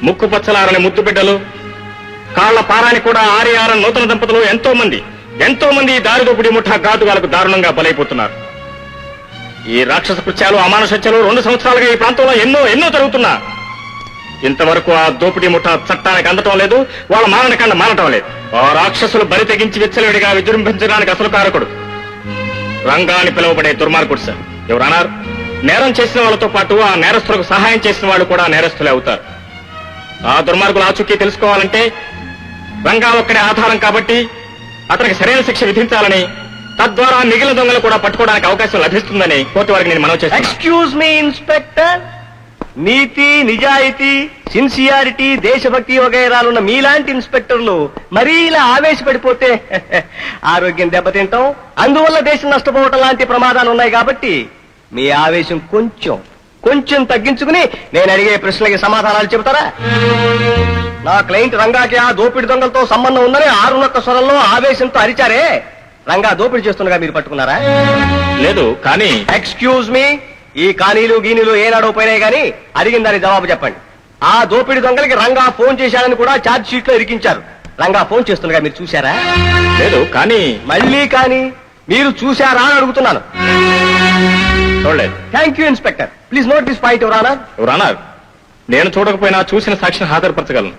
ముక్కు పచ్చలారని ముద్దు బిడ్డలు, కాళ్ల పారాని కూడా ఆరి నూతన దంపతులు ఎంతో మంది ఈ దారిదోపిడి ముఠా ఘాతుగాలకు దారుణంగా బలైపోతున్నారు. ఈ రాక్షస కృత్యాలు, అమానుషత్యాలు 2 సంవత్సరాలుగా ఈ ప్రాంతంలో ఎన్నో జరుగుతున్నా ఇంతవరకు ఆ దోపిడీ ముఠా చట్టానికి అందటం లేదు, వాళ్ళ మారణకాండ మారటం లేదు. ఆ రాక్షసులు బరి తెగించి విచ్చలవిడిగా విజృంభించడానికి అసలు కారకుడు రంగా అని పిలువబడే దుర్మార్గుడు సార్. ఎవరన్నారు? నేరం చేసిన వాళ్ళతో పాటు ఆ నేరస్తులకు సహాయం చేసిన వాళ్ళు కూడా నేరస్తులే అవుతారు. ఆ దుర్మార్గుల ఆచూకీ తెలుసుకోవాలంటే రంగా ఒక్కడే ఆధారం కాబట్టి అతనికి సరైన శిక్ష విధించాలని, తద్వారా మిగిలిన దొంగలు కూడా పట్టుకోవడానికి అవకాశం లభిస్తుందని కోర్టు వారికి నేను మనవి చేస్తాను. ఎక్స్క్యూజ్ మీ ఇన్స్పెక్టర్, నీతి, నిజాయితీ, సిన్సియారిటీ, దేశభక్తి వగైరాలున్న మీలాంటి ఇన్స్పెక్టర్లు మరీ ఇలా ఆవేశపడిపోతే ఆరోగ్యం దెబ్బతింటాం, అందువల్ల దేశం నష్టపోవటం లాంటి ప్రమాదాలు ఉన్నాయి. కాబట్టి మీ ఆవేశం కొంచెం తగ్గించుకుని నేను అడిగే ప్రశ్నలకి సమాధానాలు చెబుతారా? నా క్లయింట్ రంగాకి ఆ దోపిడి దొంగలతో సంబంధం ఉందని 6 స్వరంలో ఆవేశంతో అరిచారే, రంగా దోపిడి చేస్తుండగా మీరు పట్టుకున్నారా? లేదు. కానీ ఎక్స్క్యూజ్ మీ, ఈ కానీలు గీనీలు ఏనాడో పోయినాయి గానీ అడిగిన దాని జవాబు చెప్పండి. ఆ దోపిడి దొంగలకి రంగా ఫోన్ చేశాడని కూడా ఛార్జ్ షీట్ లో ఇరికించారు. రంగా ఫోన్ చేస్తుండగా మీరు చూశారా? లేదు. కానీ మళ్ళీ కానీ మీరు చూశారా అని అడుగుతున్నాను. చూడలేదు. Thank you inspector. Please note this point your honour. నేను చూడకపోయినా చూసిన సాక్షిని హాజరుపరచగలను.